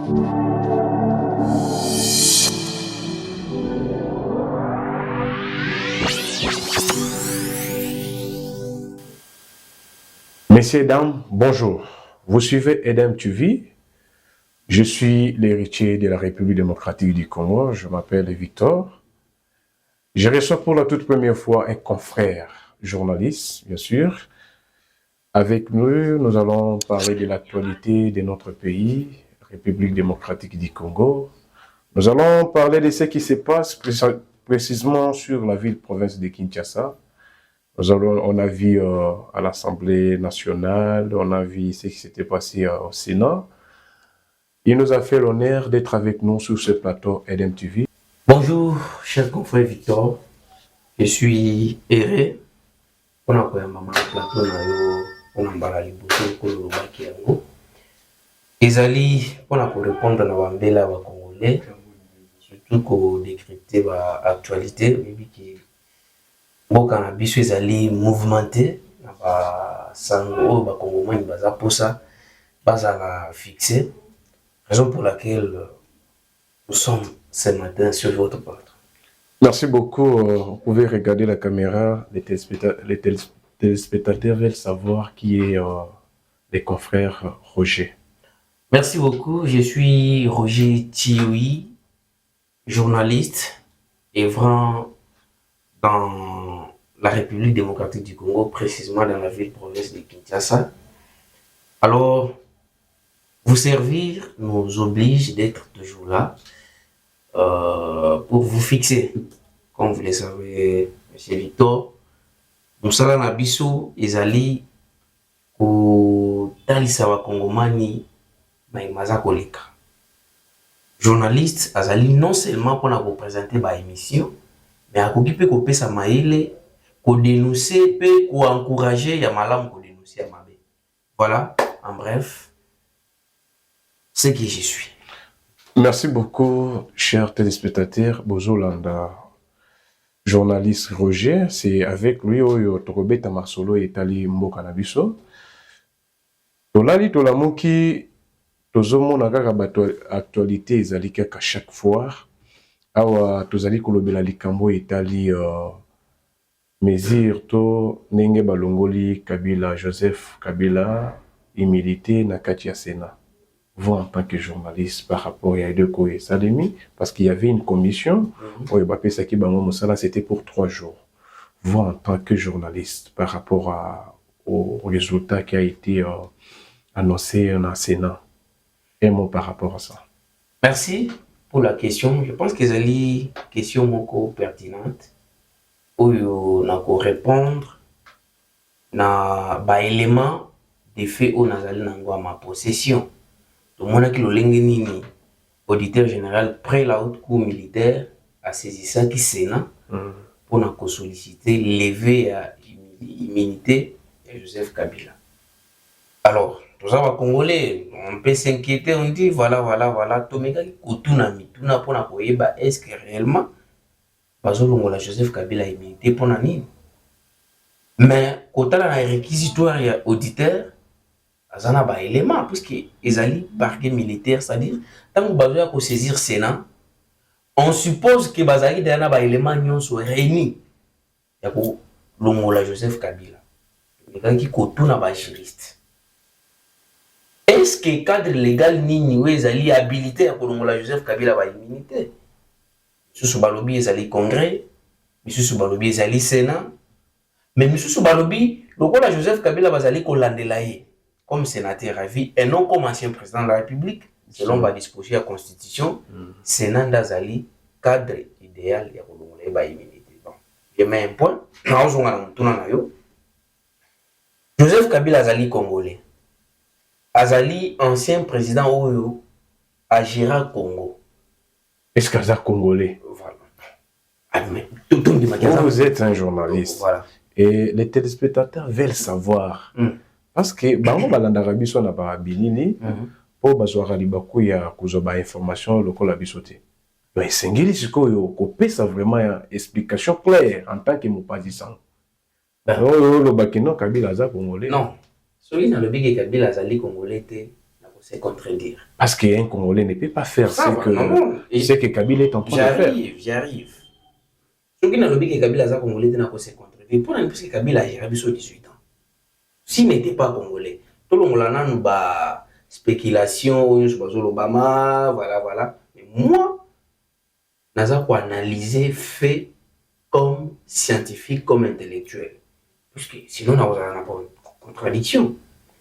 Messieurs et dames, bonjour. Vous suivez EDEM TV. Je suis l'héritier de la République démocratique du Congo. Je m'appelle Victor. Je reçois pour la toute première fois un confrère journaliste, bien sûr. Avec nous, nous allons parler de l'actualité de notre pays, République démocratique du Congo. Nous allons parler de ce qui se passe précisément sur la ville-province de Kinshasa. On a vu à l'Assemblée nationale, on a vu ce qui s'était passé au Sénat. Il nous a fait l'honneur d'être avec nous sur ce plateau EDEM TV. Bonjour, cher confrère Victor. Je suis Héré. On a quoi maman plateau on a embarré beaucoup de Ezali, on a pour répondre à la Congolais, surtout pour décrypter l'actualité, boka biso ezali mouvementé na ba sango ba congolais baza posa bazala fixé, raison pour laquelle nous sommes ce matin sur votre plateau. Merci beaucoup. Vous pouvez regarder la caméra. Les téléspectateurs veulent savoir qui est le confrère Roger. Merci beaucoup. Je suis Roger Thioui, journaliste œuvrant dans la République démocratique du Congo, précisément dans la ville-province de Kinshasa. Alors, vous servir nous oblige d'être toujours là pour vous fixer. Comme vous le savez, M. Victor, nous sommes na biso ezali ko talisa wa Kongomani maza koleka. Journaliste azali non seulement pour vous présenter ba émission, mais akoki pe ko pesa maile ko dénoncer pe ko encourager ya malamu ko dénoncer ya mabe. Voilà, en bref, ce qui je suis. Merci beaucoup, chers téléspectateurs. Bozolanda, journaliste Roger, c'est avec lui Oyo Torobeta Marsolo et Tali Mboka Nabiso. Tolali Tolamuki, Tozomo Nagara Bato actualité ezalika à chaque fois. Awa Tozali Kolobela Likambo et Tali Mesir To Nenge Balongoli Kabila, Joseph Kabila, imilité Nakatia Sena. Vous, en tant que journaliste, par rapport à Edeko et Salemi, parce qu'il y avait une commission, c'était pour 3 jours. Vous, en tant que journaliste, par rapport au résultat qui a été annoncé dans le Sénat, un mot par rapport à ça. Merci pour la question. Je pense que c'est une question beaucoup pertinente. Où on a pour répondre na ba élément des faits où on a ma possession. Tout le monde qui le auditeur général près la haute cour militaire a saisi ça qui Sénat pour nous solliciter lever à immunité de Joseph Kabila. Alors, tous les Congolais, on peut s'inquiéter, on dit voilà, Tomega qui kotuna mituna pour na koyeba est-ce que réellement bazolongola Joseph Kabila a immunité pour nani. Mais quand on a un réquisitoire auditeur azana ba élément puisque ezali parquet militaire, c'est-à-dire tant que bazoya ko saisir Sénat, on suppose que bazali dana ba élément nyonso réunis ya ko longola Joseph Kabila. Les qui kotuna ba juriste. Est-ce que cadre légal nini ezali habilité à ko longola Joseph Kabila ba immunité? Sous balobi ezali congrès, sous balobi ezali Sénat, mais sous balobi lokola Joseph Kabila bazali ko landela ye comme sénateur à vie et non comme ancien président de la République, selon la disposition de la Constitution, Sénat d'Azali, cadre idéal de la immunité. Bon, je mets un point. Joseph Kabila Azali Congolais. Azali, ancien président Oyo, Agira Congo. Est-ce qu'il est Congolais? Voilà. Vous êtes un journaliste. Voilà. Et les téléspectateurs veulent savoir. Parce que bango balandaka biso na ba bilili po bazwaka libaku ya kuzoba information lokola biso te. Mais sengeli sikoyo ko pesa vraiment ya explication claire en tant que mopazisant. Le Bakino Kabila za Congolais. Non. Celui dans le big Kabila Azali Congolais te na ko c'est contredire. Parce qu'un Congolais ne peut pas faire Ça va, non. ce que Kabila est en train de faire. J'arrive. Ce qui n'a pas que Kabila est Congolais, c'est contredire. Pour un peu que Kabila a géré 18 ans. S'il n'était pas Congolais, tout le monde a une spéculation, sur Obama, voilà. Mais moi, je vais analyser fait comme scientifique, comme intellectuel. Parce que sinon, on n'a pas une contradiction.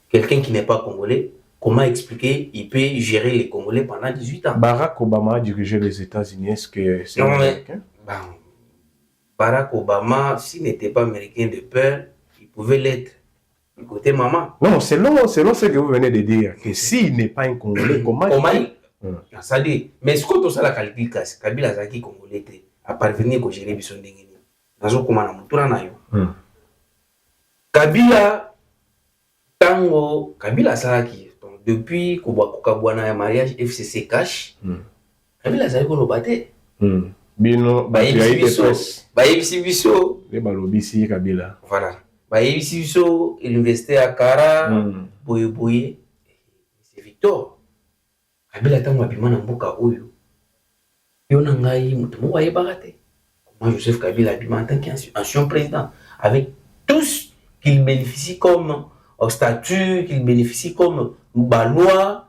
Quelqu'un qui n'est pas Congolais, comment expliquer il peut gérer les Congolais pendant 18 ans? Barack Obama a dirigé les États-Unis, est-ce que c'est américain? Barack Obama, s'il n'était pas américain de peur, il pouvait l'être. Du côté maman. Non, selon ce que vous venez de dire, que s'il n'est pas un Congolais, comment il... Ça dit, mais ce que tu as la calcul, Kabila Zaki Congolais, à parvenir à gérer Bisson Dengeni. Nazo Komana Moutoura Nayo. Kabila, Tango, Kabila Saraki, depuis Kobakoukabuana mariage FCC Cash, Kabila Zaki Kolobate. Bino, Baïbisi Bisso. Les balobisi Kabila. Voilà. Baïbisi Bisso, l'université à Kara, Boye, c'est Victor. Kabila Tango Abimana Mboka Oyo. Yonangai, Moutomo Waïbarate. Comment Joseph Kabila Abimana en tant qu'ancien président, avec tous qu'il bénéficie comme statut, qu'il bénéficie comme loi,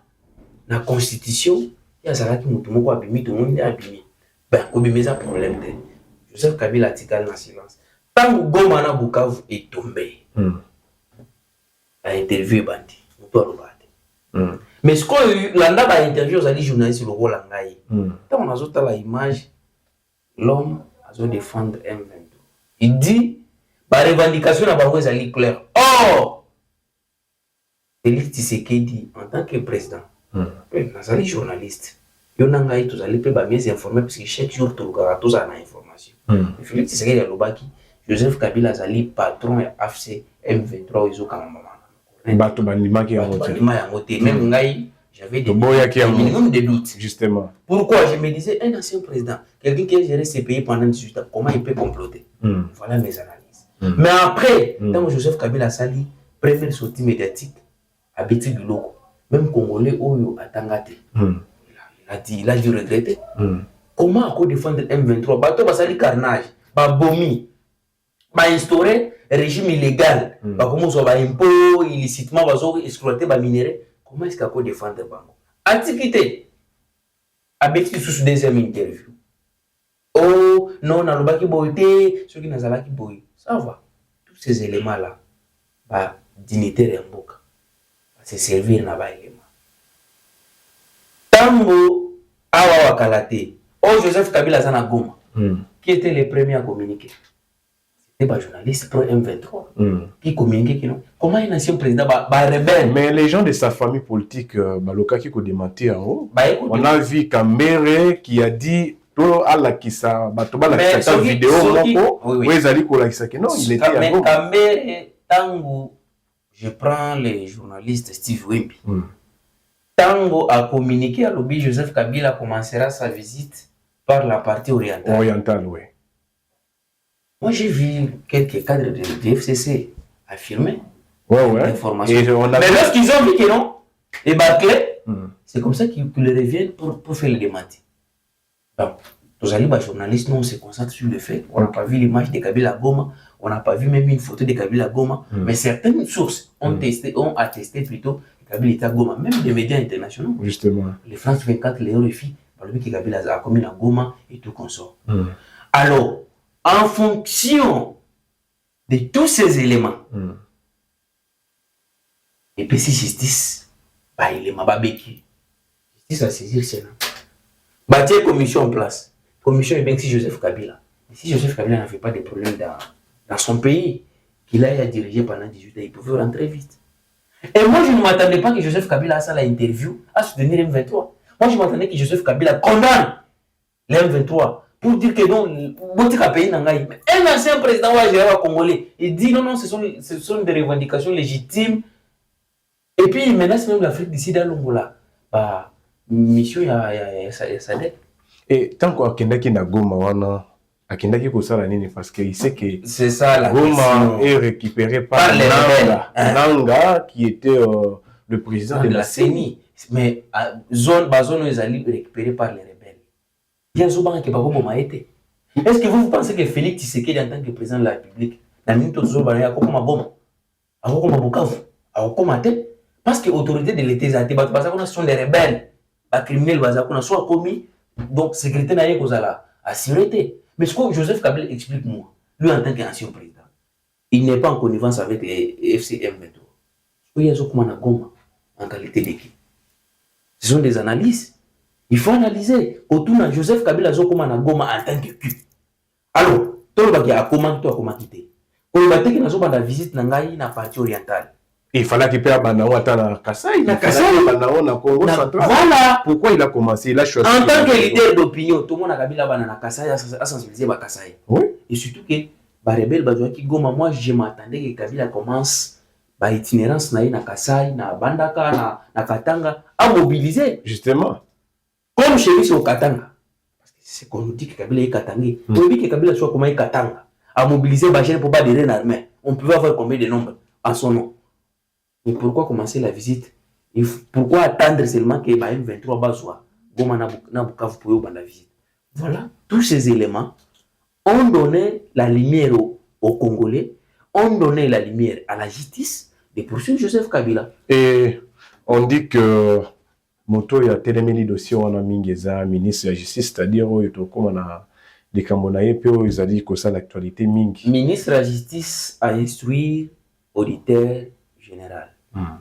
la constitution, il y a ça qui Moutomo Abimi, tout le monde est abimi. Ben, Kobimeza problème de Joseph Kabila Tikal dans silence. Tant que Gomana Bukavu est tombé, a interviewé Bandi, mais ce qu'on a interviewé aux journalistes sur le rôle Langaï, tant on a autre la image, l'homme a défendre M23. Il dit, la revendication n'a pas été claire. Or, Félix Tshisekedi, en tant que président, les journalistes, ils ont mieux informés parce que chaque jour, tous les information. Félix Tshisekedi Lobaki, Joseph Kabila Zali, patron et AFC M23, ils ont quand même. Même j'avais des minimum de doutes. Justement. Pourquoi? Je me disais, un ancien président, quelqu'un qui a géré ces pays pendant 18 ans, comment il peut comploter? Voilà mes analyses. Mais après, quand Joseph Kabila Sali, première sortie médiatique, à Betty Biloko, même Congolais, Oyo, à Tangate, il a dû regretter. Comment à défendre M23? Bato Basali carnage, Bomi, instaurer régime illégal, comment ça va impôt illicitement, exploiter les minéraux. Comment est-ce qu'on peut défendre Bango? Antiquité. Avec sous deuxième interview. Oh, non, on a le boité, ceux qui n'ont pas le boy. Ça va. Tous ces éléments-là, bah, dignitaire en boca. C'est servir dans les éléments. Tango, Awa Wakalate, oh, Joseph Kabila Zana Goma, qui était le premier à communiquer. C'était un journaliste pro M23 qui communiquait qui non. Comment un ancien président rebelle? Mais les gens de sa famille politique, Baloka qui a démenti en haut, on a vu Kambere qui a dit tout à la Kissa, la vidéo, non, il était à Goma. Kambere, Tango, je prends les journalistes Steve Wimby. Tango a communiqué à l'objet Joseph Kabila commencera sa visite par la partie orientale. Orientale, oui. Moi, j'ai vu quelques cadres de FCC affirmer ouais. l'information. Mais lorsqu'ils ont vu que non, les Barclay, c'est comme ça qu'ils reviennent pour faire le démenti. Donc, les journalistes, nous, on se concentre sur le fait. On n'a pas vu l'image de Kabila Goma, on n'a pas vu même une photo de Kabila Goma, mais certaines sources ont attesté plutôt que Kabila était à Goma, même des médias internationaux. Justement. Les France 24, les RFI, par le que Kabila a commis la Goma et tout consort. Alors, en fonction de tous ces éléments, et puis si justice, il est mababeki. Justice à saisir le Sénat. Bâtir commission en place. Commission est bien que si Joseph Kabila. Si Joseph Kabila n'avait pas de problème dans son pays, qu'il a dirigé pendant 18 ans, il pouvait rentrer vite. Et moi, je ne m'attendais pas que Joseph Kabila à ça l'interview, à soutenir M23. Moi, je m'attendais que Joseph Kabila condamne les M23. Pour dire que non, un ancien président congolais, il dit non, ce sont des revendications légitimes. Et puis il menace même l'Afrique d'ici dans l'Angola. Mission, il y a ça. Et tant qu'il y a Goma, parce qu'il sait que c'est ça, la Goma est récupéré par les Nanga, qui était le président de la CENI. mais zone ils allaient récupérer par les rebelles. Il y a Zoban qui est pas comme été. Est-ce que vous pensez que Félix Tshisekedi en tant que président de la République, la minute où Zoban a comme un bon, a comme un Bukavu, a comme un tel, parce que l'autorité de l'État a sont des rebelles, les criminels soit commis, donc secrétaire n'a rien à sécurité. Mais ce que Joseph Kabila explique-moi, lui en tant qu'ancien président, il n'est pas en connivence avec les FCM maintenant. Il y a Zokumana Goma en qualité d'équipe. Ce sont des analyses. Il faut analyser. Autour de Joseph Kabila Zokumana Goma en tant qu'équipe. Alors, tout le monde a comment quitter. Quand il va dire qu'il a visite dans la partie orientale. Il fallait qu'il perde Banao à Kassai. Voilà. Pourquoi il a commencé? Il a choisi. En tant que leader d'opinion, tout le monde a Kabila Banana Kassai a sensibilisé Kassai. Oui. Et surtout que Barebel Bazouaki Goma, moi je m'attendais que Kabila commence par itinérance na Kassai, na Bandaka, na Katanga, à mobiliser. Justement. Comme chez lui, c'est au Katanga. Parce que c'est qu'on nous dit que Kabila est Katangé. On dit que Kabila soit comme un Katanga. À mobiliser Bachel pour pas adhérer à l'armée. On pouvait avoir combien de nombres en son nom. Mais pourquoi commencer la visite? Pourquoi attendre seulement que M23 Bazoua, Goma Nabukavu pour la visite? Voilà, tous ces éléments ont donné la lumière aux Congolais, ont donné la lumière à la justice de poursuivre Joseph Kabila. Et on dit que Moto ya téléméli dossier wana mingeza ministre de la justice, c'est-à-dire comme on a des Camerounais puis ils ont dit que ça l'actualité mingi. Ministre de la justice a instruit auditeur général,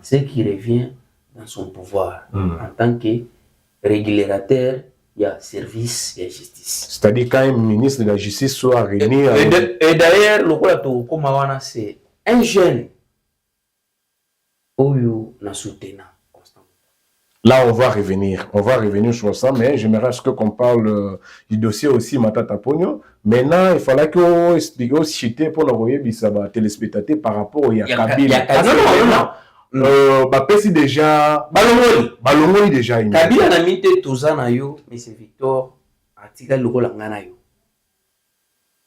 ce qui revient dans son pouvoir en tant que régulateur. Il y a service et justice. C'est-à-dire quand un ministre de la justice soit réuni. Et d'ailleurs, le Kouawana, c'est un jeune où nous soutenons constamment. Là, on va revenir sur ça, mais j'aimerais qu'on parle du dossier aussi, Matata Pogno. Maintenant, il fallait qu'on explique aussi pour l'envoyer à téléspectateurs par rapport à Kabila. Non. Pesi déjà. Balongoli déjà. Kabila n'a mis Tozana yo, mais c'est Victor Atika Logolangana yo.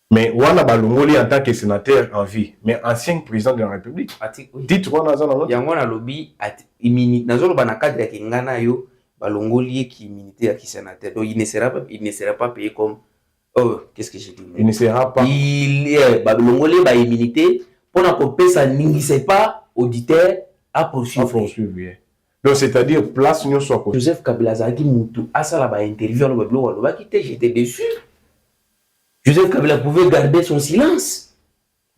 Mais Wana Balongoli en tant que sénateur en vie, mais ancien président de la République. Dites Wana Zana. Yangwana lobby immunité. Nazolo bana cadre qui ngana yo Balongoli qui immunité à qui sénateur. Donc il ne sera pas payé comme. Oh, qu'est-ce que j'ai dit? Il ne sera pas. Il est Balongoli ba immunité pour na kopé ça n'ingise pas auditeur. À poursuivre. Donc, c'est-à-dire, place nous soit côté. Joseph Kabila Zaki Moutou, à ça là-bas, interview, j'étais déçu. Joseph Kabila pouvait garder son silence.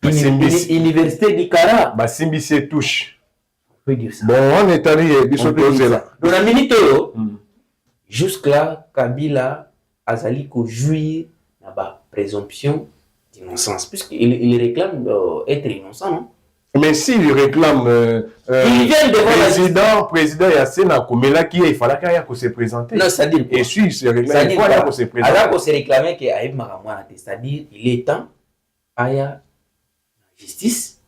Université d'Ikara. Basimbi se touche. On peut dire ça. Bon, on est allé, là. Dans la minute, jusque-là, Kabila Azali ko jouir la présomption d'innocence, puisqu'il réclame être innocent, non? Mais s'il réclame président Yassena Komela qui il fallait qu'il se présente. Non, c'est-à-dire et si il se réclame, il faut qu'il se présente. Alors qu'on se réclamait qu'il y a Maramouana, c'est-à-dire il est temps à la justice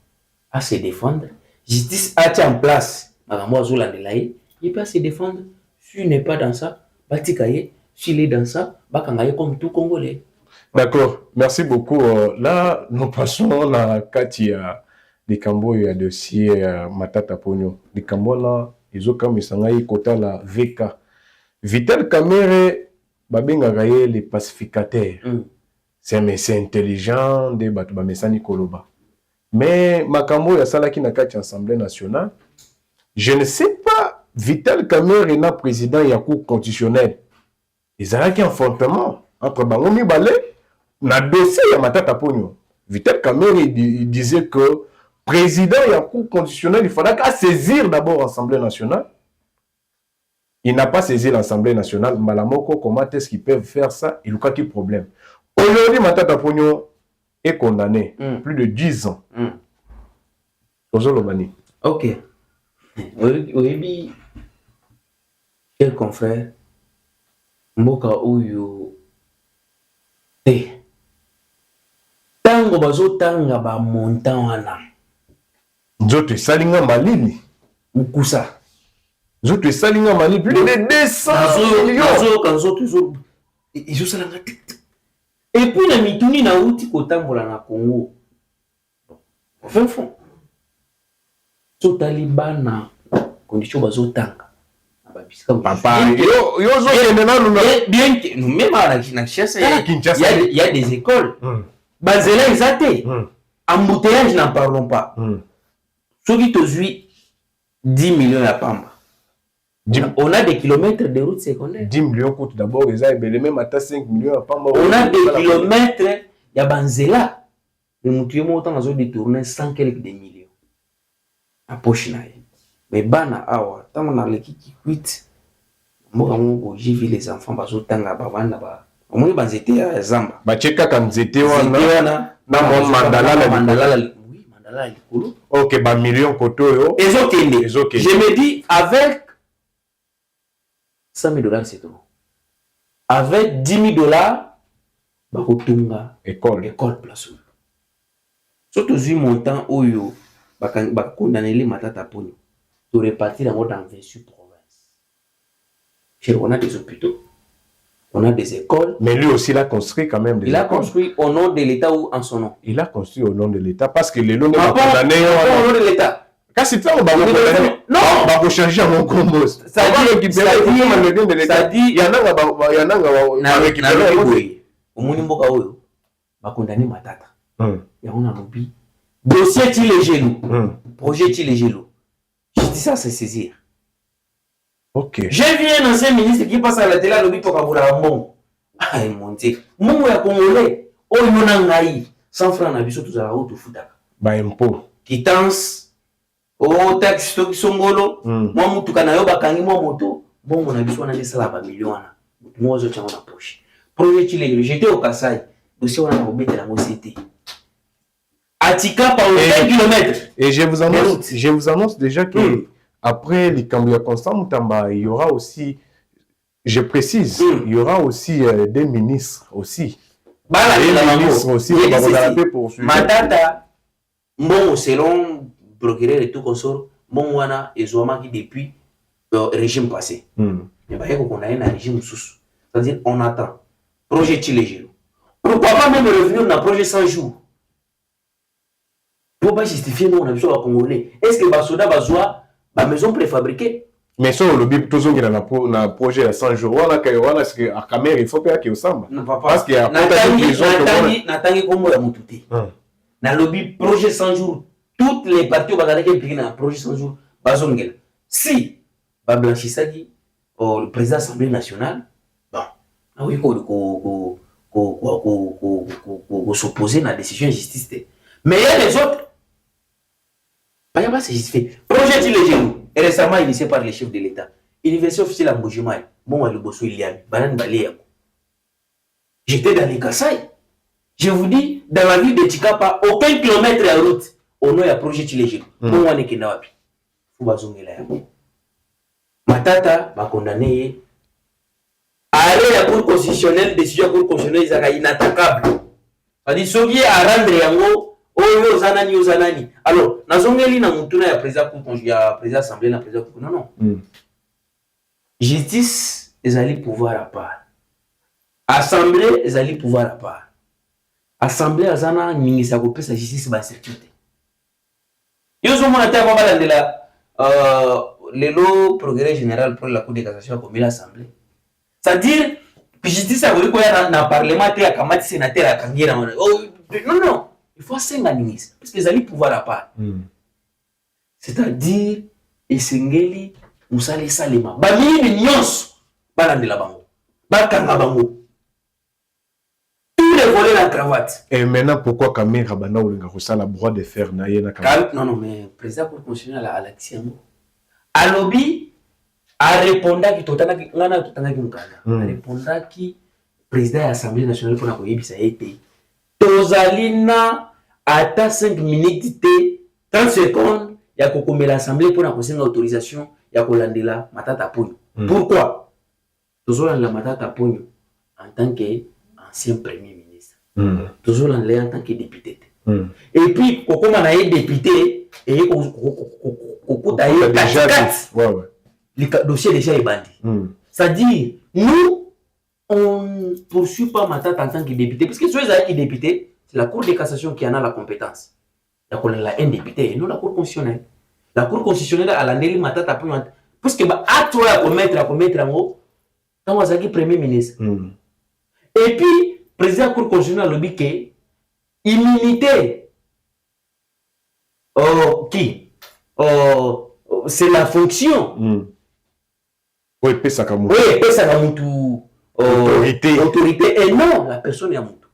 à se défendre. Justice a été en place Maramouana Zolandelaye, il peut se défendre. S'il n'est pas dans ça, Batikaye, s'il est dans ça, Bakangaye comme tout Congolais. D'accord, merci beaucoup. Là, nous passons à Katia. Les Cambo, il y a dossier Matata Pogno. Les Cambo là, ils ont comme ils kota la VK. Vital Kamere, babenga gaye les pacificateurs. C'est un message intelligent de batu ba mesani koloba. Mais Makambo ya sala ki na kati Assemblée nationale. Je ne sais pas Vital Kamere est président ya cour constitutionnelle. Ils ont un affrontement entre bango mibale na dossier ya Matata Pogno. Vital Kamere il disait que président et en cour constitutionnelle, il faudra qu'à saisir d'abord l'Assemblée nationale. Il n'a pas saisi l'Assemblée nationale. Malamoko, comment est-ce qu'ils peuvent faire ça? Il n'y a aucun problème. Aujourd'hui, Matata Pogno est condamné plus de 10 ans. Ok. Oui, quel confrère, Mboka Oyo, tango bazo tanga ba montant wana. Nzoto salinga malini ukusa nzoto salinga malini plus de 200 millions kanzo toujours izo salanga et puis na mituni na uti kotambola na Congo enfin fond so talibana condition bazo tanga na ba Papa, yo bien que nous même à Kinshasa, il y a des écoles. Banzela exacté. Embouteillage, n'en parlons pas. Ceux qui te suivent 10 millions à Pamba. On a des kilomètres de routes secondaires. 10 millions coûte d'abord, les même à 5 millions à Pamba. On a des kilomètres, il y a Banzela. Le moutouillement autant dans détourné 100 quelques des millions. À poche naïe. Mais bana awa, tant on a l'équipe qui quitte. Moi, j'ai vu les enfants, parce que tant là-bas, on m'a dit que c'était à Zamba. Bah, tcheka quand c'était wana, na mon mandala. Oui, mandala likolo. Ok, bah million koto yo. Je me dis, avec 100 000 $, c'est trop. Avec 10 000 $, bah, kotunga école place. Surtout si montant oyo, bah, condamner les matata poni. Tu répartir dans 28 provinces. On a des hôpitaux, on a des écoles. Mais lui aussi, il a construit quand même des écoles. Il a construit au nom de l'État ou en son nom? Il a construit au nom de l'État parce que les lots ne sont pas au nom de l'État. Quand c'est ça, on va non, on va changer à mon combo. Ça dit, il y en a récupéré. Au Monimboka Oyo, va condamner Matata. Il y a un lobby. Dossier Tilégelo. Projet Tilégelo. Je dis ça, c'est saisir. Ok. J'ai vu un ancien ministre qui passe à la télé, lobby pour Kaboula Mon. Ah, il monte. Mon est congolais. Oh, il y en a 100 francs, on a vu surtout à la haute Fouta. Bah, impôt. Quittance. Oh, taxe, stock, songolo. Moi, moutoukana yo bakangi moi moto. Bon, on a vu, on a des salaires à millions. Moi, je tiens en poche. Projet Tilégelo. J'étais au Kassai. Dossier, on a obéi de la société. Atika par 5 km. Et je vous annonce déjà que après les Cambia Constant Moutamba, il y aura aussi, je précise, il y aura aussi des ministres aussi. Des ministres aussi. Matata, bon, selon procureur et tout consort, bon, wana et Zouama qui depuis le régime passé. Mais bah, qu'on a un régime sous. C'est-à-dire, on attend. Projet Tilégelo. Pourquoi pas même revenir dans le projet 100 jours? Pour pas justifier, nous, on a besoin de Congolais. Est-ce que Basoda Bazoua, ma maison préfabriquée? Mais ça, on le dit toujours qu'il y a un projet à 100 jours. On a que à Camer, il faut qu'il y ait Osamba. Parce qu'il y a pas de Natangi Kombo ya Moutouté. Dans le lobby projet 100 jours, toutes les parties au Bagdad qui impliquent dans le projet 100 jours, Bazongel. Si Bablanchissaki, le président de l'Assemblée nationale, bon, oui, qu'on s'opposer à la décision de justice. Mais il y a des autres. Il n'y a pas de justifié. Projet Tilégelo est récemment initié par les chefs de l'État. Université officielle à Mbujimai. Bon, le bosso il y a Banan Baléa. J'étais dans les Kassai. Je vous dis, dans la ville de Tikapa, aucun kilomètre à route. Au nom, il y a projet Tilégelo. Bon, on est Kenawapi. Faut bazonner là. Matata va condamner. Arrêt la Cour constitutionnelle, décision Cour constitutionnelle, c'est inattaquable. C'est-à-dire, ce qui est à rendre yango. Oh, Zanani. Alors, Nazongeli na mutuna ya président assemblée na président non. Justice, ils allaient pouvoir à part. Assemblée, ils allaient pouvoir à part. Assemblée, azana nyingisa ko pesa justice ba sécurité. Yo zo mona ta baba de la le lo progrès général pour la Cour de cassation comme l'assemblée. C'est-à-dire que justice a voulu quoi na parlement te akamati sénateur akangira. Non. Il faut s'engager parce qu'ils allaient pouvoir à part. C'est-à-dire, Esengeli, Moussale Salema. Bamini Nyons, Balandela Bango. Bakanga Bango. Tous les volets la cravate. Et maintenant, pourquoi Kamé Rabana ou le la droit de faire Nayena Non, mais le président pour continuer à l'action. Alobi a répondu qui totana qui a répondu qui président de l'Assemblée nationale pour la Koyebisa été. Tozalina ata 5 minutes 30 secondes ya kokomela l'assemblée pour la autorisation ya kolandela Matata Ponyo. Pourquoi? Tozolanda Matata Ponyo en tant qu'ancien premier ministre. Tozolanda en tant que député. Et puis kokoma na député et kokuta déjà le dossier déjà est bandé. C'est-à-dire nous on ne poursuit pas Matata en tant que député, parce que ceux qui député, c'est la Cour de cassation qui en a la compétence. Il y a un député et non la Cour constitutionnelle. La Cour constitutionnelle a l'année Matata Parce que acte à commettre en haut, quand on a premier ministre. Et puis, président de la Cour constitutionnelle a dit que immunité, qui c'est la fonction. Oui, pesa kamutu. Oui, pesa kamutu. Autorité. Et non, la personne est à Moutou.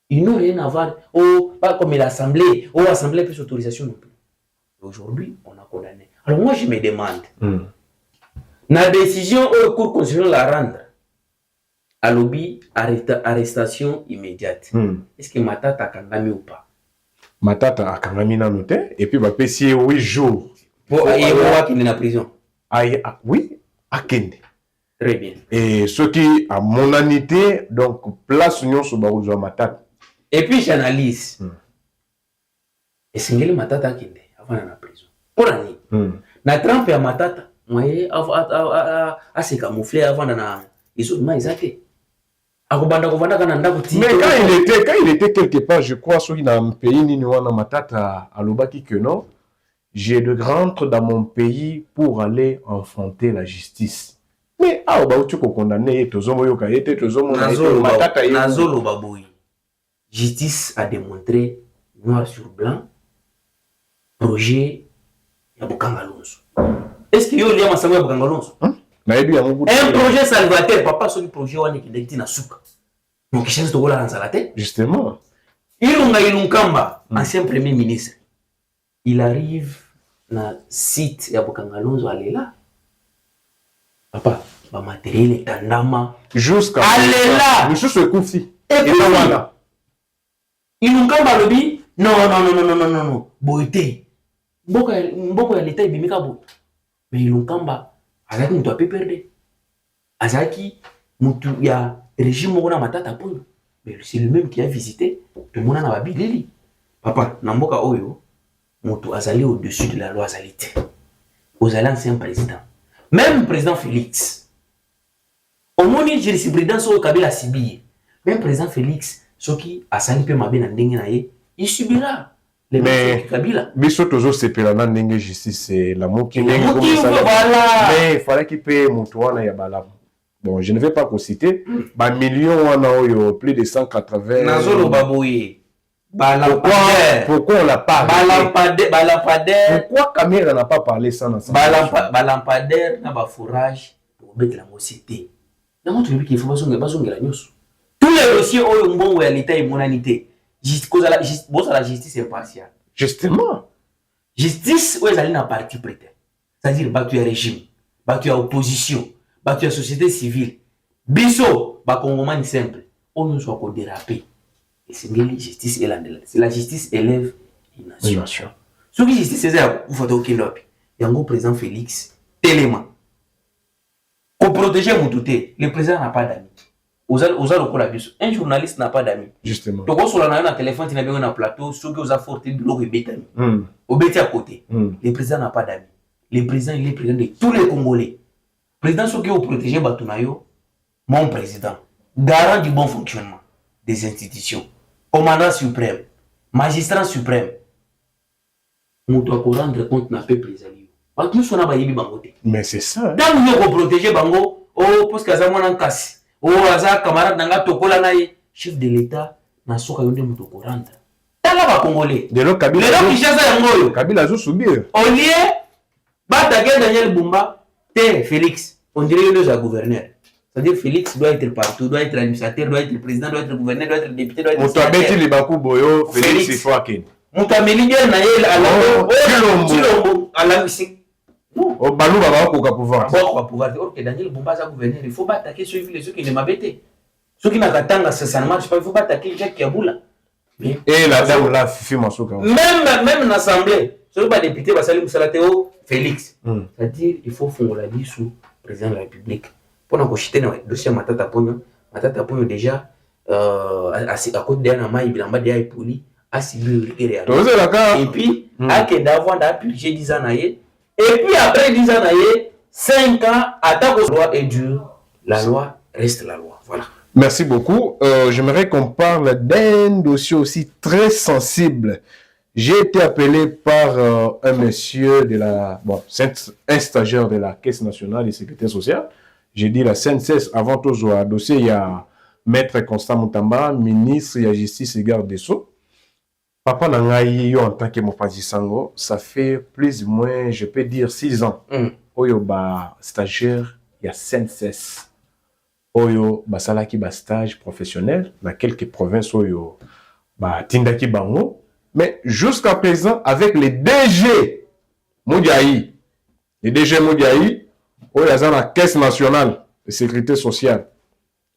Ils n'ont rien à voir. Pas comme l'Assemblée. L'Assemblée plus autorisation non plus. Aujourd'hui, on a condamné. Alors moi, je me demande, la décision au Cour constitutionnelle la rendre, à lobby, arrestation immédiate. Est-ce que Matata a kangami ou pas? Matata a kangami na noté, et puis va payer 8 jours. Pour aller dans la prison. Oui, à Kende. Très bien. Et ce qui a monanité, donc place union sur Barouzo Matata. Et puis j'analyse. Et c'est que Matata a Kende avant la prison. Pour l'année. Na trempe à Matata, moi, à se camoufler avant dans l'isolement exact. Mais quand il était quelque part, je crois, sur un pays, Niniwana Matata, à Lobaki que non, j'ai de rentre dans mon pays pour aller affronter la justice. Mais ah, bah tu peux condamner, justice a démontré noir sur blanc projet ya Bokangalonso. Est-ce qu'il y a un lien ensemble avec Bokangalonso? Un projet salvateur, papa, sur le projet on est qui na souka. Donc il cherche de voir dans la tête. Justement. Ilunkamba, ancien premier ministre, il arrive na site ya Bokangalonso aller là. Papa, ba matériel tandama jusqu'à aller là. Je suis confi. Et puis Ilunkamba lobby non. Boité. Mboko ya l'état ibimika bo. Mais Ilunkamba azaki mutu ape perdre. Azaki mutu ya régime moko na Matata Ponyo. Mais c'est le même qui a visité tout le monde na babilili. Papa, na mboka oyo mutu azali au-dessus de la loi azalité. Aux anciens président. Même président Félix. Au moins jurisprudence au Kabila Sibi. Même président Félix, ce qui a sali pe mabe na ndenge na ye, il subira les mais Kabila. Biso tozo sepela na ndenge justice c'est la moki ndenge voilà. Mais il fallait qu'il paye mutuana ya balam. Bon, je ne vais pas vous citer. Ba millions wana oyo plus de 180. Nazolo baboye. Pourquoi on l'a pas Balampadaire. Pourquoi Kamera n'a pas parlé ça dans sa Balampadaire na ba fourrage pour mettre la mocité. Na montre lui qu'il faut bazongela nyoso. Tous les dossiers oyo mbongo ya l'état et monanité. La justice impartiale. Justement. Justice, où est allé dans parti prêté. C'est-à-dire, battu à régime, battu à opposition, battu à société civile. Biso, Congomani simple. On nous soit qu'on dérapé. Et c'est la justice élève. C'est la justice élève une nation. Ce qui justice, c'est ça, vous faites aucun lobby. Il y a un président Félix, tellement. Pour protéger mon douté, le président n'a pas d'amis. Un journaliste n'a pas d'amis. Justement. Donc, on a un téléphone, tu as un plateau, ceux qui ont apporté de l'eau et bétami. Au béti à côté. Le président n'a pas d'amis. Le président, il est président de tous les Congolais. Le président, ceux qui ont protégé Batunayo, mon président, garant du bon fonctionnement des institutions, commandant suprême, magistrat suprême. On doit rendre compte de peuple les. Mais c'est ça. Dans nous avons protégé Bango, parce que ça m'a cassé. Camarade Nanga Tokola Naye, chef de l'État, n'a soka yonde mutoko rendre. Tala ba Congolais. De l'autre Kabila. Le nom qui chasse Yangoyo. Kabila zo subir. Au lieu, Batake Daniel Bumba, Terre Félix, on dirait qu'il est gouverneur. C'est-à-dire Félix doit être partout, doit être administrateur, doit être président, doit être gouverneur, doit être député, doit être sénateur. Motabeti Libaku Boyo, Félix il faut akin. Mutameli Naye à la musique. Au Balou va pouvoir. Pouvoir. Or que Daniel Bumba a gouverné, il faut pas attaquer ceux qui ne m'abattaient. Ceux qui n'ont pas tant ça ne marche pas, il ne faut pas attaquer Jacques Kiaboula. Et la dame là, Fifi Massouka. Même l'Assemblée, ceux qui sont députés, Salim Salateo, Félix. C'est-à-dire qu'il faut faire la vie sous le président de la République. Pour nous acheter le dossier Matata Ponyo déjà, à côté de Yanama, il a déjà poli, à Sibyl et puis, à Kedavan, à purger 10 ans. Et puis après 10 ans, 5 ans, attaque aux lois est dure. La loi reste la loi. Voilà. Merci beaucoup. J'aimerais qu'on parle d'un dossier aussi très sensible. J'ai été appelé par un monsieur de la... Bon, c'est un stagiaire de la Caisse nationale de sécurité sociale. J'ai dit la CNCS, avant tout, au dossier, il y a Maître Constant Moutamba, ministre de la Justice et garde des Sceaux. Papa Nangaï, en tant que Mopazi Sango, ça fait plus ou moins, je peux dire, 6 ans. Oyo ba stagiaire, il y a CNCS. Oyo ba salaki ba stage professionnel dans quelques provinces oyo ba tindaki bango. Mais jusqu'à présent, avec les DG Moudiaï, les DG Moudiaï, oyo dans la Caisse nationale de sécurité sociale,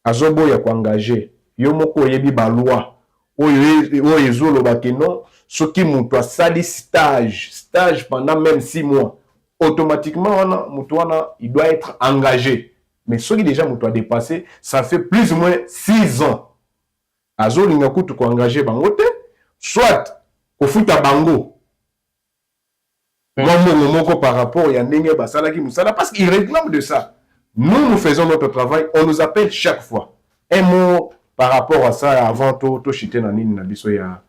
azobo ya engagé, yo moko yebi ba loi. Oyo ezolo bakeno soki mutu asali stage pendant même 6 mois, automatiquement mutu wana il doit être engagé. Mais soki déjà mutu a dépassé, ça fait plus ou moins 6 ans. Azolinga kutu ko engagé bango te, soit ko futa bango. Moko par rapport ya ndenge basalaki musala, parce qu'il réclame de ça. Nous faisons notre travail, on nous appelle chaque fois. Un mot par rapport à ça, avant tout, chité na nini na biso ya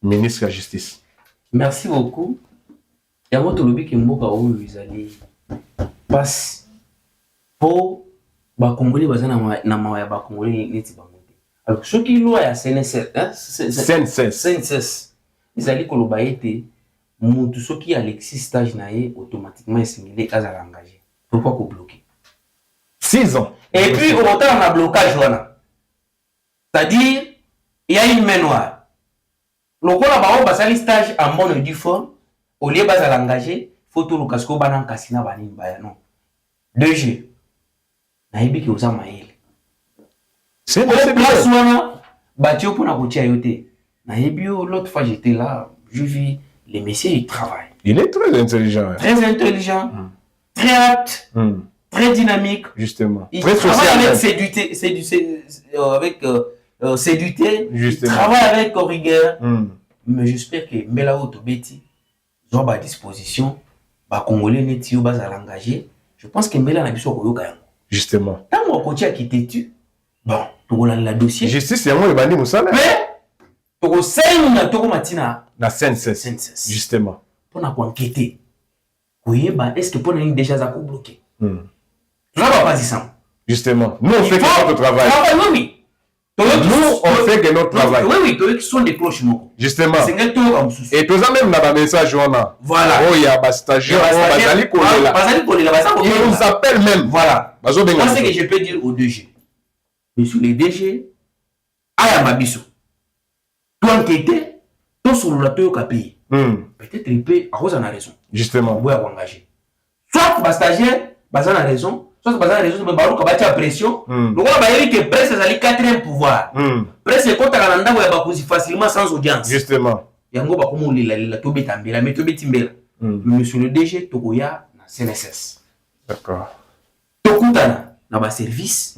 ministre de la Justice. Merci beaucoup. Il y a votre lobby qui mboka oyo izali passe pour ba congolais bazana na maya ba congolais neti bangote. Alors ce qui loi ya CNSS izali koloba ete mutu soki Alexis stage na ye automatiquement esingile azala engagé. Pourquoi ko bloquer 6 ans. Et puis au temps on a blocage wana. C'est-à-dire, il y a une main noire. Le quoi là-bas, basali stage en bonne et due forme, au lieu de l'engager, il faut tout le casco banan kasina banin baya non. 2G. Naïbi qui osa maïl. C'est bien. Place wana, batio pour na kotia yote. Naïbi l'autre fois j'étais là, je vis les messieurs du travail. Il est très intelligent. Très intelligent, très apte. Très dynamique. Justement. Il très travaille social. Avec séduité. Il travaille avec rigueur. Mais j'espère que Mbela Otobeti, ils ont à disposition, les Congolais neti bas à l'engager. Je pense que Mbela n'a pas besoin. Justement. Tant qu'on continue à quitter tu, bon, tu as le dossier. Justice, c'est moi le bandit Moussala. Mais, tu as 5 tu as matina. La CNSS. Justement. Pour enquêter. Est-ce que pour nous déjà ça bloqué? Pas ça. Justement. Nous, on fait que notre travail. Oui. Nous, on fait que notre travail. Oui, qui sont des cloches. Justement. Et tout ça, même dans le message, on a. Voilà. Oh, il y a un stagiaire. Il nous appelle même. Voilà. Moi, ce que je peux dire aux DG. Monsieur les DG, Aya Mabiso. Tu enquêter, tout sur le plateau qu'a payé. Peut-être il peut, à cause en a raison. Justement. Vous pouvez engager. Soit le stagiaire, bazan a raison. Soit bazan a raison, mais barouka bâti à pression. Donc on va dire que presse a le 4e pouvoir. Presse est contre la nanda ou facilement sans audience. Justement. Yango ba komo la tobe tambela, mais tobe timbela. Monsieur le DG Togoya na CNSS. D'accord. Tokutana na ba service.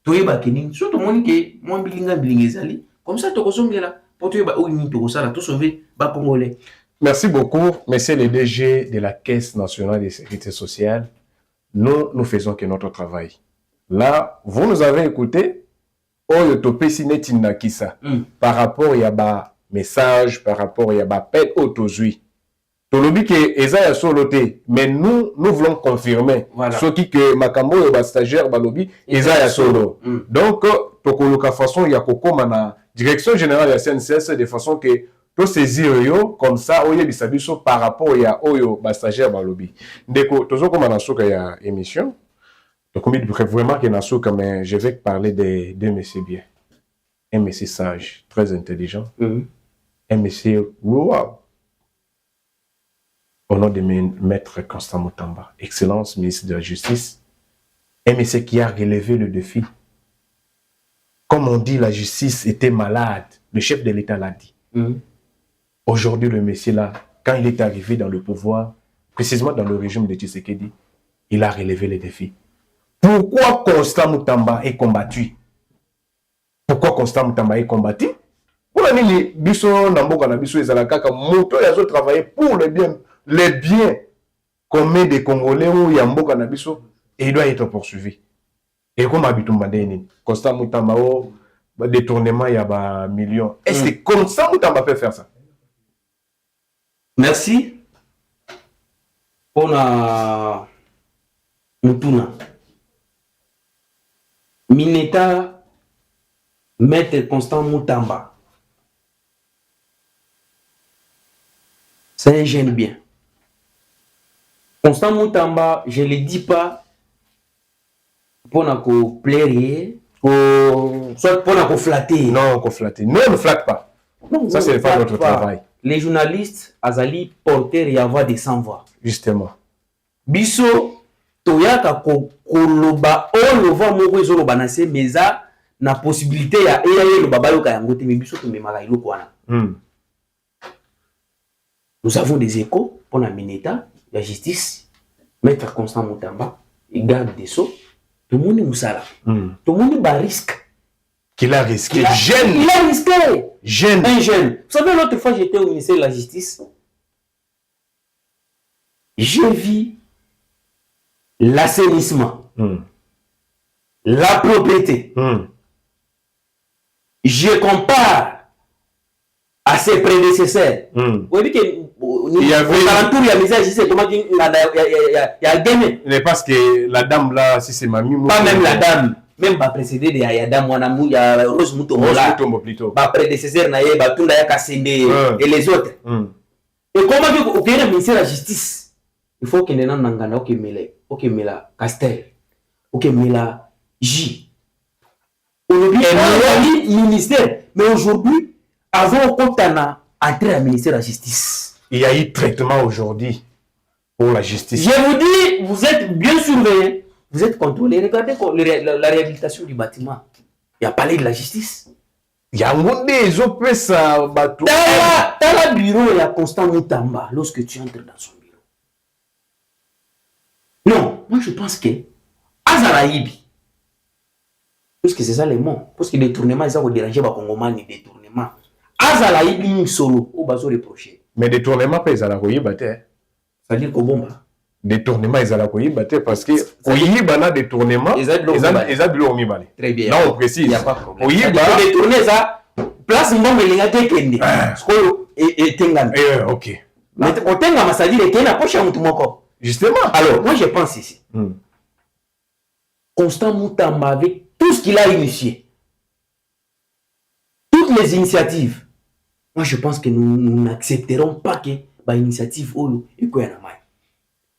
Toyeba kening, surtout monique moi bilinga ezali. Comme ça tokozongela pour toyeba o ni tokosala to sauver ba congolais. Merci beaucoup, monsieur le DG de la Caisse nationale de sécurité sociale. Nous faisons que notre travail. Là, vous nous avez écouté, par rapport à un message, par rapport à un appel autosui. Mais nous voulons confirmer ce qui que Makambo et stagiaire balobi Ezaya solo. Donc, tokoloka façon il y a la direction générale de la CNCS de façon que tout saisir comme ça oye bisabiso par rapport à oyo stagiaire balobi. Ndeko tozo comme na soka ya émission. Donc vraiment que na soka mais je vais parler de messieurs bien. Un monsieur sage, très intelligent. Un monsieur wow. Au nom de Maître Constant Moutamba, Excellence, ministre de la Justice, un monsieur qui a relevé le défi. Comme on dit, la justice était malade. Le chef de l'État l'a dit. Aujourd'hui, le monsieur là, quand il est arrivé dans le pouvoir, précisément dans le régime de Tshisekedi, il a relevé le défi. Pourquoi Constant Moutamba est combattu? Pourquoi Constant Moutamba est combattu? Pour la ligne, biso namboka na biso ezalaka moto yazo travailler pour le bien. Les biens communs des Congolais ou Yamboka Nabiso, et il doit être poursuivi. Et comme Abitumba Deni, Constant Moutamba, détournement, il y a des millions. Est-ce que Constant Moutamba peut faire ça? Merci. On a Mutuna. Mineta, Maître Constant Mutamba. C'est un jeune bien. Constant Mutamba, je ne le dis pas pour nous plaire, soit pour nous flatter. Non, qu'on flatte. Non, on ne flatte pas. Non, ça, c'est pas notre travail. Les journalistes, Azali, porter et avoir des sans-voix. Justement. Biso, Toyaka, Koloba, Olova, Morezo, Lobanase, Meza, na possibilité ya EAE, le Babayo, Kayangote, mais Biso, tu me marais le Kwana. Nous avons des échos pour la Mineta, la justice, Maître Constant Mutamba, et garde des sceaux. Tout le monde est moussala. Tout le monde est risque. Qu'il a risqué. Jeune. Il a risqué. Jeune. Un jeune. Vous savez, l'autre fois, j'étais au ministère de la Justice. J'ai vu l'assainissement, la propriété. Je compare à ses prédécesseurs. Vous voyez que il y avait il n'est pas que la dame là, si c'est mamie. Pas même la dame. Même pas précédé de Yadam Wanamou, il y a Rose Moutombo plutôt. Pas prédécesseur Naye, Batunda Yakasende et les autres. Et comment dire au pays de ministère de la Justice, il faut qu'il y ait un Nangana, ok, Mela Castel, ok, Mela J. Aujourd'hui, il y a un ministère, mais aujourd'hui, avant qu'on a entré à ministère de la Justice. Il y a eu traitement aujourd'hui pour la justice. Je vous dis, vous êtes bien surveillés. Vous êtes contrôlé. Regardez la réhabilitation du bâtiment. Il y a parlé de la justice. Il y a un monde des OP ça bateau. Dans le bureau, il y a Constant Mutamba lorsque tu entres dans son bureau. Non, moi je pense que Azaraïbi, parce que c'est ça les mots, parce que le détournement, ils ont dérangé les Congolais, le détournement. Azaraïbi, il solo, au bas reproché. Mais détournement, pas ils allaient couiller battre. C'est-à-dire qu'au bon bas. Détournement, ils allaient couiller battre parce que oui, bana détournement, ils ont de l'eau mi balé. Très bien. Non, on précise. Il n'y a pas de problème. Oui, bah détourner ça. Place mon mais les gars kende. Skolo et tengan. OK. Mais on tenga masadi le kena poche mutu moko. Justement. Alors, moi je pense ici. Constant Mutamba avec tout ce qu'il a initié. Toutes les initiatives. Moi je pense que nous n'accepterons pas que bah initiative Olo et quoi na mai.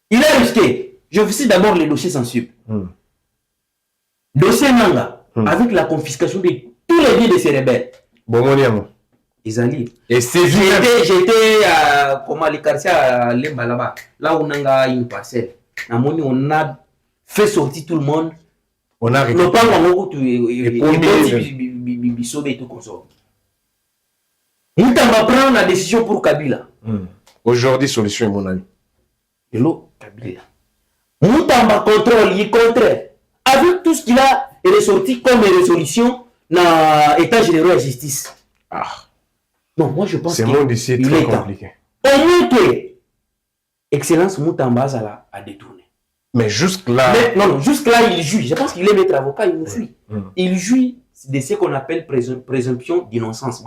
Il a risqué. Je vous cite d'abord les dossiers sensibles. Dossier Nanga, avec la confiscation de tous les biens de ces rebelles. Bon, ils allaient. Et c'est j'étais à comment les quartiers à Lemba là-bas. Là où on a une parcelle. On a fait sortir tout le monde. On a récupéré. Et tout comme ça. Mutamba prend la décision pour Kabila. Aujourd'hui, solution est mon ami. De l'eau, Kabila. Mutamba contrôle, il contraire. Avec tout ce qu'il a ressorti comme résolution dans l'état général de la justice. Non, moi je pense que c'est mon dossier très compliqué. Au moins que Excellence Mutamba a détourné. Mais jusque-là... Non, jusque-là, il jouit. Je pense qu'il est maître avocat, il nous suit. Il jouit de ce qu'on appelle présomption d'innocence.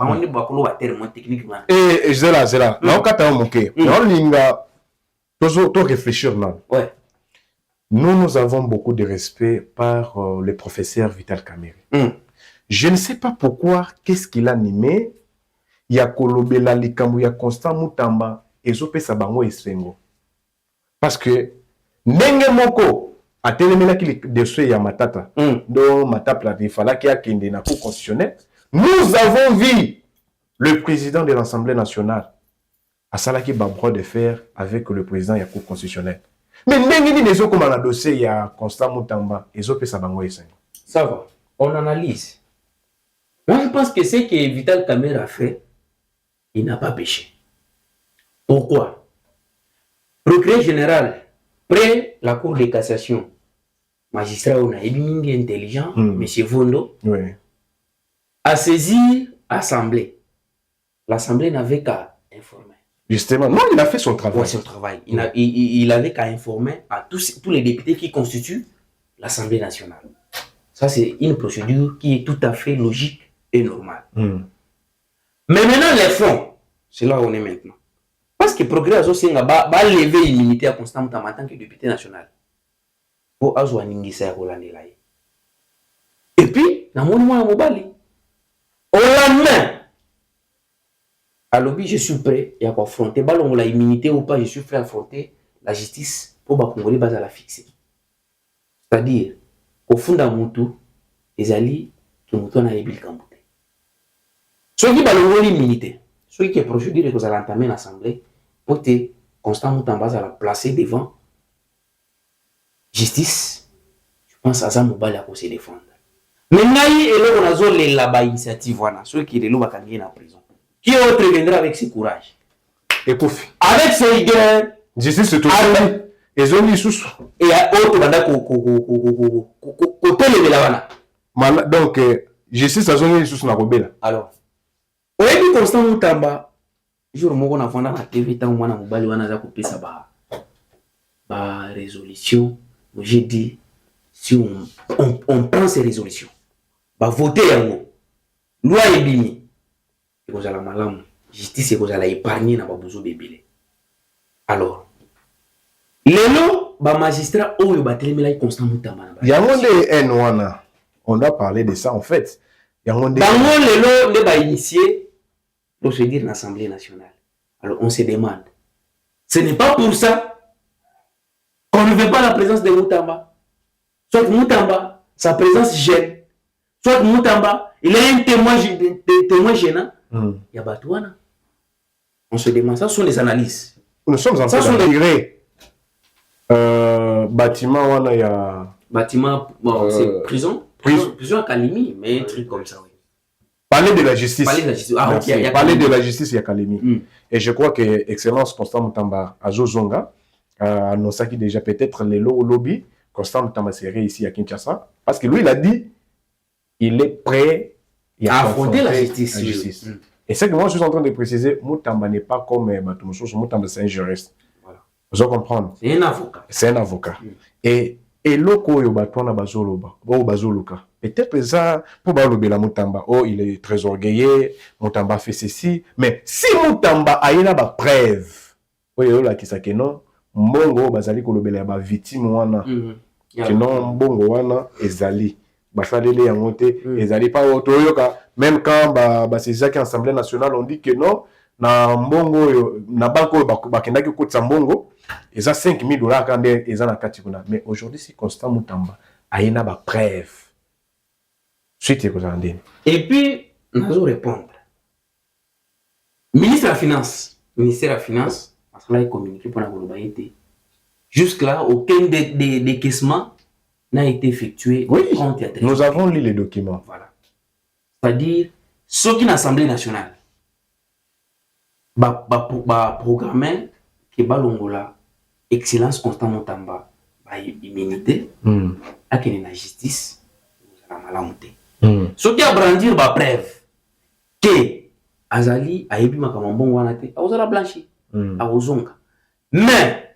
Et c'est là. Non, quand tu as manqué, tu réfléchir là. Ouais. Nous avons beaucoup de respect par le professeur Vital Kamerhe. Je ne sais pas pourquoi, qu'est-ce qu'il a animé. Il y a Kolobela, Likambu, il y a Constant Mutamba, et Zope Sabango et Sengo. Parce que, Nenge Moko, a téléména qui est dessus ya Matata, donc Matapla, il fallait qu'il y ait une cour constitutionnelle. Nous avons vu le président de l'Assemblée nationale à Salaki Babro de faire avec le président de la cour constitutionnelle. Mais Nenge Nizo comme un dossier, il y a Constant Mutamba, et Zope Sabango et Sengo. Ça va, on analyse. Moi, je pense que ce que Vital Kamerhe a fait, il n'a pas péché. Pourquoi? Procureur général, près la Cour de cassation, magistrat on a intelligent, M. Vondo, a saisi l'Assemblée. L'Assemblée n'avait qu'à informer. Justement, non, il a fait son travail. Ouais, son travail. Il avait qu'à informer à tous les députés qui constituent l'Assemblée nationale. Ça, c'est une procédure qui est tout à fait logique et normale. Mais maintenant, les fonds, c'est là où on est maintenant. Parce pense que progrès a aussi lever l'immunité à Constant Moutamba en tant que député national. Pour Azwa Ningisa ya Rolande Laye. Et puis, dans mon moment à Mobali, au lendemain, à l'objet, je suis prêt à affronter, ballon la immunité ou pas, je suis prêt à affronter la justice pour que Congolais base à la fixer. C'est-à-dire, au fond d'un moutou, les alliés qui mouton à Ebil Kamboute. Ceux qui ballon l'immunité, ceux qui est procédure que vous allez entamer l'Assemblée, pour que Constant Moutamba à la placer devant justice, je pense à ça, Mobali à se défendre. Mais Naï et là, on a zolé là-bas initiative, voilà, ceux qui est là, ils sont en prison. Qui autre viendra avec ce courage? Et Kofi. Avec ses gains. Justice, c'est tout ça. Et ont mis sous. Et à autre, côté de la Vana. Donc, justice, ça ont mis sous la rebelle. Alors, au début, Constant Moutamba, jour où on a fait la TV, tant on a mobile, on a coupé ça, bah, résolution. J'ai dit, si on prend ces résolutions, bah, voter en haut. Loi est bini. Et vous allez malam. Justice et vous allez épargner dans vos bébés. Alors, les lois, bah, magistrat, oh, il va télé Constant Moutamba. Il y a un des N1. On doit parler de ça en fait. Il y a un des. Dans les lois, on va initier procédure dans l'Assemblée nationale. Alors, on se demande. Ce n'est pas pour ça qu'on ne veut pas la présence de Moutamba. Soit Moutamba, sa présence gêne. Soit Moutamba, il a un témoin gênant. Il y a Batouana. On se demande, ça sont des analyses. Nous sommes en train de tirer. Bâtiment, il y a. Bâtiment, bon, c'est prison. Prison à Kalimi, mais un truc comme ça, oui. Parler de la justice. Parler de la justice. Ah, okay, parler de la justice, il y a Kalimi. Et je crois que Excellence Constant Moutamba à Zozonga a annoncé qu'il déjà peut-être les lobby. Constant Moutamba serait ici à Kinshasa. Parce que lui, il a dit il est prêt à affronter la justice. Et c'est que moi, je suis en train de préciser, Moutamba n'est pas comme Batumoussous, Moutamba c'est un juriste. Voilà. Vous comprenez? C'est un avocat. C'est un avocat. Et loko yo batwana bazoloba, o bazoluka. Peut-être ça pour balobela Moutamba, oh il est très orgueilleux, Moutamba fait ceci, mais si Moutamba a une preuve, oyo la kisake non, mbongo bazali kolobela ba victime wana. Sinon mbongo wana ezali basalele ya monté ezali pas otoyoka même quand c'est ça qui Assemblée nationale on dit que non na mbongo na banko bakendaki kotsa mbongo et ça $5,000 quand ils ont la catégorie. Mais aujourd'hui, c'est Constant Moutamba. Il y a une preuve. Suite, et puis, nous allons répondre. Ministère de la Finance, parce que là, il communiqué pour la globalité. Jusque-là, aucun décaissement n'a été effectué. Oui, nous avons lu les documents. Voilà. C'est-à-dire, ceux qui sont l'Assemblée nationale, programme qui balongola Excellence Constant Moutamba immunité à qu'il la justice vous allez malamonter ce qui a brandir ba preuve que azali a yebi makamambongo wana te a osala blanchi a ozonga mais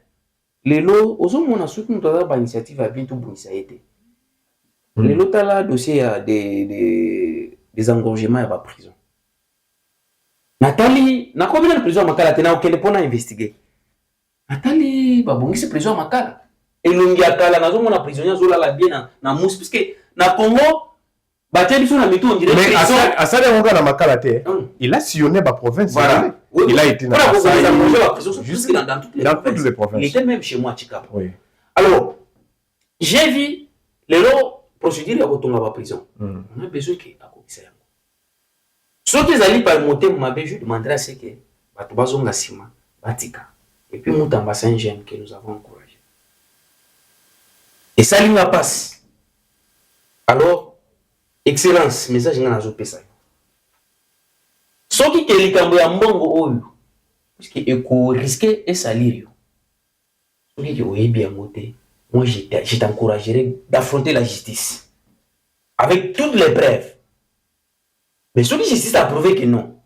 les lots ozomona soki mutu aza ba initiative a bientôt bonisa été les lots tala dossier a des engorgements à ba prison Nathalie na combien de prison à makala tena okende pona investiguer Nathalie babongisi prison à makala et l'ongi akala nazomona prisonnier zolala bien na mousse puisque na Congo bateli sur la méthode on dirait mais à ça on na makala te il a sillonné ba province voilà. Il a été dans toutes les provinces il était même chez moi à Chikapa oui. Alors j'ai vu les lots procédures à kotonga ba prison on a besoin que akobisa yango ceux qui allaient par monter m'avait je demanderai à ce que bato bazonga sima batika et puis Moutamba c'est un jeune que nous avons encouragé et ça lui passe alors excellence message nga nazo pesa soki ke likambo ya mbongo oyo puisque eko risquer et salir yo soki ke oyebi yango te moi je t'encouragerai d'affronter la justice avec toutes les preuves mais ce qui justice a prouvé que non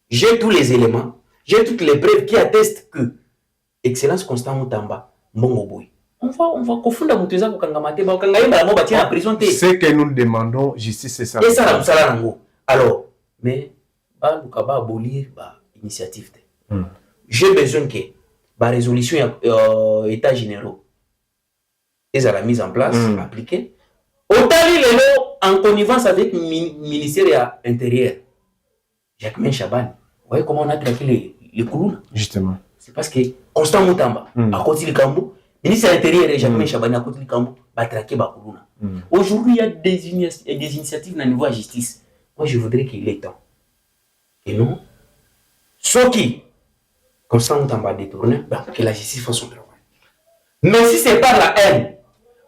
j'ai tous les éléments j'ai toutes les preuves qui attestent que Excellence Constant Moutamba mbongo boy on va confondre Mouteza Kokangamate ba Kangayeba la moba tient en prison te c'est que nous demandons justice c'est ça et ça la musala nango alors mais ba lukaba abolir ba initiative te j'ai besoin que la résolution état généraux et à la mise en place, appliquée. Autant les en connivence avec le ministère de l'Intérieur. Jacquemain Chaban, vous voyez comment on a traqué les Koulouna? Justement. C'est parce que Constant Moutamba, à côté du Cambo, ministre de l'Intérieur et Jacquemain Chaban, à côté du Cambo, va traquer les Koulouna. Aujourd'hui, il y a des initiatives au niveau de la justice. Moi, je voudrais qu'il est temps. Et non, ceux qui, Constant Moutamba détourné, que la justice fasse son travail. Mais si c'est par la haine,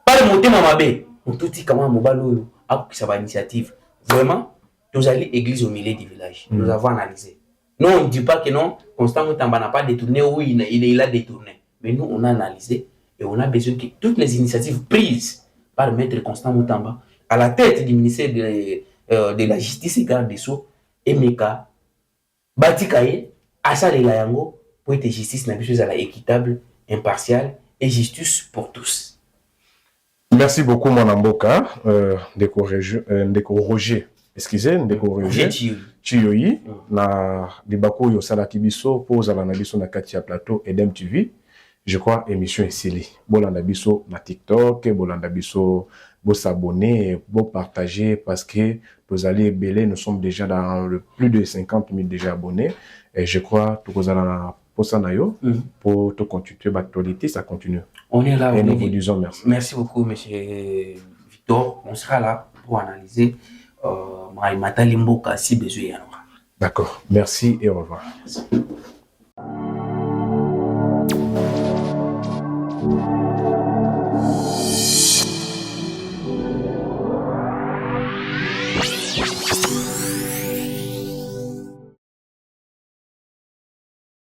par le moté Mamabé, on tout dit comment Mobalo a pris sa initiative. Vraiment, nous allons l'église au milieu du village. Nous avons analysé. Nous, on ne dit pas que non, Constant Moutamba n'a pas détourné ou il a détourné. Mais nous, on a analysé et on a besoin que toutes les initiatives prises par Maître Constant Moutamba à la tête du ministère de la Justice et garde des Sceaux, Emeka, Batikaye, Assa de Layango, pour être justice équitable, impartiale et justice pour tous. Merci beaucoup, mon Amboka, Ndeko Roger. Excusez, Ndeko Roger. Chiyoyi, na Dibako Yosala Kibiso, pose à l'anabiso na Katia Plateau, Edem TV. Je crois, émission est scellée. Bolanda biso na TikTok, bolanda biso, bo s'abonner, bo partager, parce que nous allons belé, nous sommes déjà dans le plus de 50 000 déjà abonnés. Et je crois, tout vous allez pour te continuer l'actualité, ça continue. On est là. Et nous vous disons merci. Merci beaucoup, monsieur Victor. On sera là pour analyser Maïmata Limboka si besoin. D'accord. Merci et au revoir. Merci.